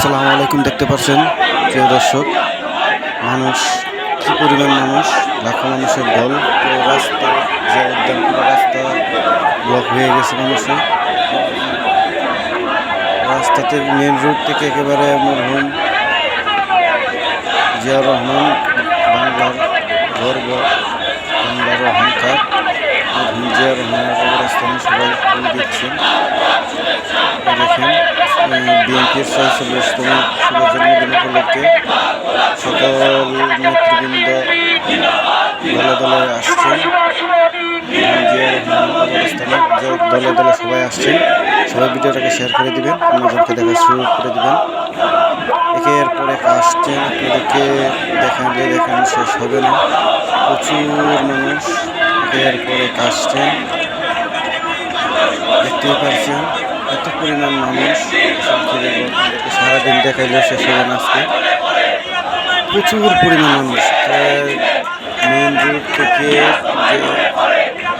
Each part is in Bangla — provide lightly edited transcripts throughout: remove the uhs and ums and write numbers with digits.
আসসালামু আলাইকুম। দেখতে পাচ্ছেন প্রিয় দর্শক, মানুষ কি পরিমাণ মানুষ, লাখো মানুষের দল। পুরো রাস্তা যে উদ্যান, পুরো রাস্তা ব্লক হয়ে গেছে মানুষে। রাস্তাতে মেন রোড থেকে একেবারে মরহুম জিয়া রহমান, বাংলার গর্ব, বাংলার অহংকার, মরহুম জিয়া রহমানের কবরস্থানে সবাই ফুল দিচ্ছেন। দেখেন বিএনপির ৪৬তম শুভ জন্মদিন উপলক্ষে সকল নেতৃবৃন্দ দলে দলে আসছেন। জিয়া রহমানের কবরস্থানে দলে দলে সবাই আসছেন। সবাই ভিডিওটাকে শেয়ার করে দিবেন, অন্যজনকে দেখা শুরু করে দিবেন। একের পর এক আসছেন, আপনাদেরকে দেখানো শেষ হবে না। প্রচুর মানুষ একের পর এক আসছেন, দেখতেই পাচ্ছেন এত পরিমাণ মানুষ। আপনাদেরকে সারাদিন দেখাইলেও শেষ হবে না আজকে। প্রচুর পরিমাণ মানুষ মেন রোড থেকে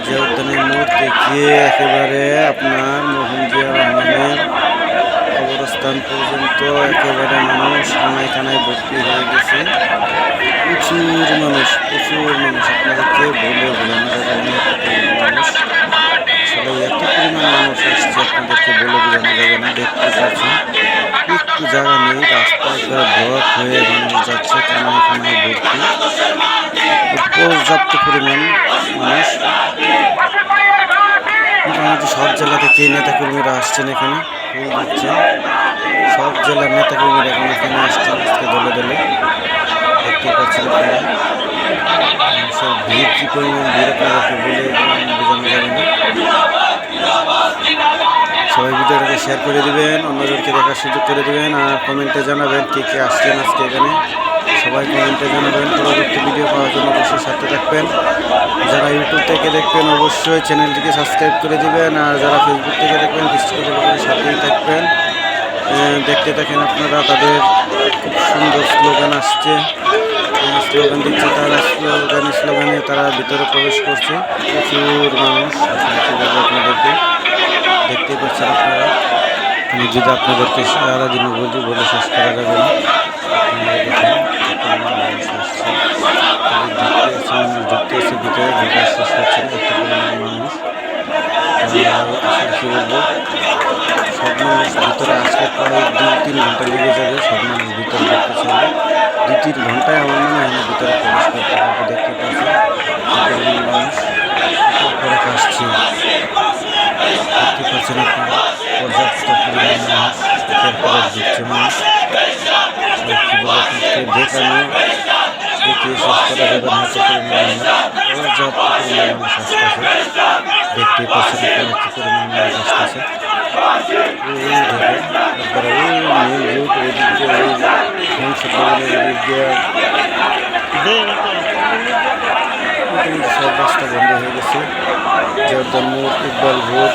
যে উদ্যানের মোড় থেকে একেবারে আপনার মরহুম জিয়া রহমানের কবরস্থান পর্যন্ত একেবারে মানুষ কানায় কানায় ভর্তি হয়ে গেছে। প্রচুর মানুষ আপনাদেরকে বলে বোঝানো যাবে না মানুষ। আসলে এত পরিমাণ মানুষ আসছে, আপনাদেরকে বলে বোঝানো যাবে না। দেখতে পাচ্ছেন একটু জায়গা নেই, রাস্তা একবারে ব্লক হয়ে মানুষ যাচ্ছে, কানায় কানায় ভর্তি। পর্যাপ্ত পরিমাণ মানুষ। মোটামুটি সব জেলা থেকে নেতাকর্মীরা আসছেন, এখানে ফুল দিচ্ছেন। সব জেলার নেতাকর্মীরা এখন এখানে আসছেন আজকে দলে দলে। দেখতে পাচ্ছেন আপনারা মানুষের ভিড়, কি পরিমাণ ভিড় আপনাদেরকে বলে বোঝানো যাবে না। সবাই ভিডিওটাকে শেয়ার করে দিবেন, অন্যজনকে দেখার সুযোগ করে দিবেন, আর কমেন্টে জানাবেন কে কে আসছেন আজকে এখানে। সবাই কমেন্টে জানাবেন। পরবর্তী ভিডিও পাওয়ার জন্য অবশ্যই সাথে থাকবেন। যারা ইউটিউব থেকে দেখবেন অবশ্যই চ্যানেলটিকে সাবস্ক্রাইব করে দিবেন, আর যারা ফেসবুক থেকে দেখবেন পেজটিকে ফলো করে সাথেই থাকবেন। দেখতে থাকেন আপনারা। তাদের খুব সুন্দর স্লোগান আসছে, স্লোগান দিচ্ছে তারা। স্লোগানে তারা ভিতরে প্রবেশ করছে। প্রচুর মানুষ আপনাদেরকে দেখতে পাচ্ছেন আপনারা। আমি যদি আপনাদেরকে সারাদিন বলে শেষ করা যাবে না। ঢুকতে আসছে ভিতরে, ঢুকে শেষ হচ্ছে না। এত পরিমাণ মানুষ, আসলে কী বলবো, সব মানুষ ভিতরে আসলে প্রায় ২-৩ ঘন্টা লেগে যাবে। সব মানুষ ভিতরে ঢুকতে চাইলে ২-৩ ঘন্টায় আমার মনে হয় ভিতরে প্রবেশ করতে পারবো। দেখতে পাচ্ছি মানুষ করে আসছে, দেখতে পাচ্ছেন আপনারা। পর্যাপ্ত পরিমাণ মানুষ একের পর এক দিচ্ছে মানুষ। কী বলে দেখানো দেখে শেষ করা যাবে না। এত পরিমাণ পর্যাপ্ত পরিমাণ মানুষ আসতেছে। দেখতে পাচ্ছেন আপনারা কী পরিমাণ মানুষ আসতেছে। একবারে মেন রোড ওদিক দিয়ে, ওই সংসদ ভবনের ওদিক দিয়ে মোটামুটি সব রাস্তা বন্ধ হয়ে গেছে। জর্দান মোড়, ইকবাল রোড,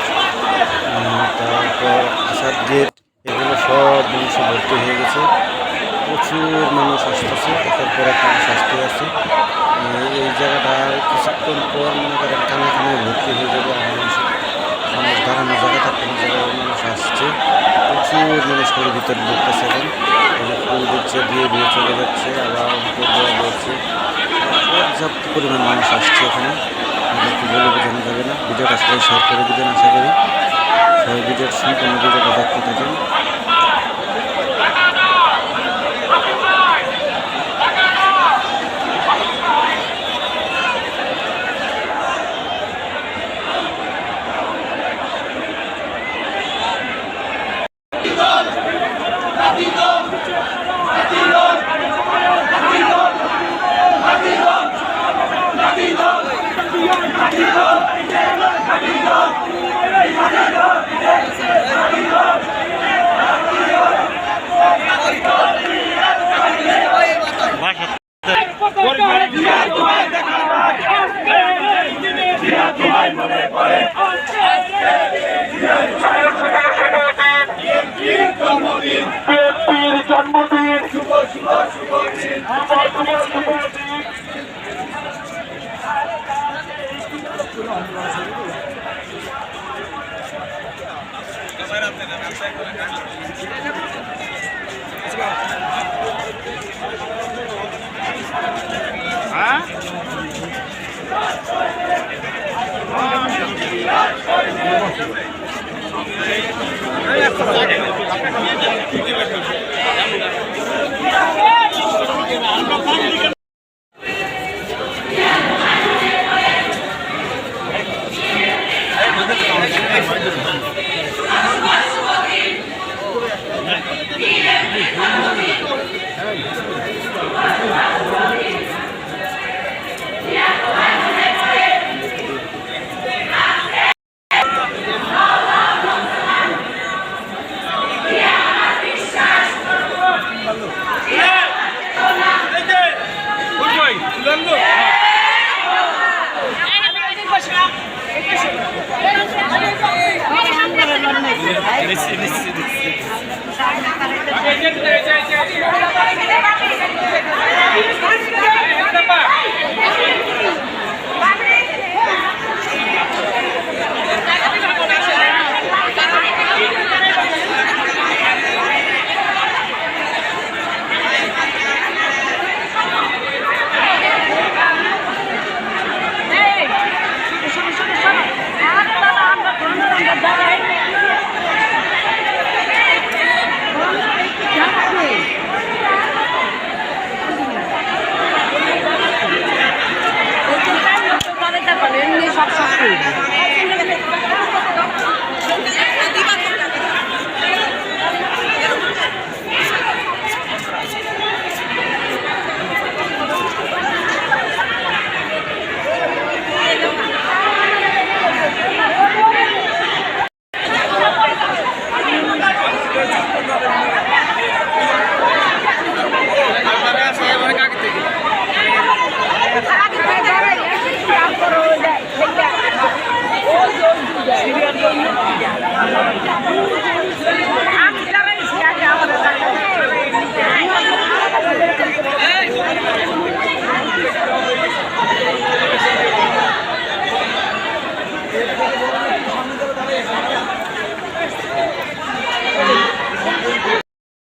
তারপর আসাদ গেট, এগুলো সব মানুষে ভর্তি হয়ে গেছে। প্রচুর মানুষ আসতেছে, একের পর এক মানুষ আসতে আছে। এই জায়গাটা আর কিছুক্ষণ পর মনে করেন কানায় কানায় ভর্তি হয়ে যাবে। মানুষ দাঁড়ানো জায়গা থাকতে না, জায়গায় মানুষ আসছে। প্রচুর মানুষ করে ভিতরে ঢুকতেছে। এখন ফুল দিচ্ছে, দিয়ে চলে যাচ্ছে, আবার অঙ্কুর দেওয়া হচ্ছে। পর্যাপ্ত পরিমাণ মানুষ আসছে এখানে, আমাদেরকে বলে বোঝানো যাবে না। ভিডিওটা সবাই শেয়ার করে দেবেন, আশা করি সবাই ভিডিওর সম্পূর্ণ ভিডিওটা দেখতে থাকেন। Nesse.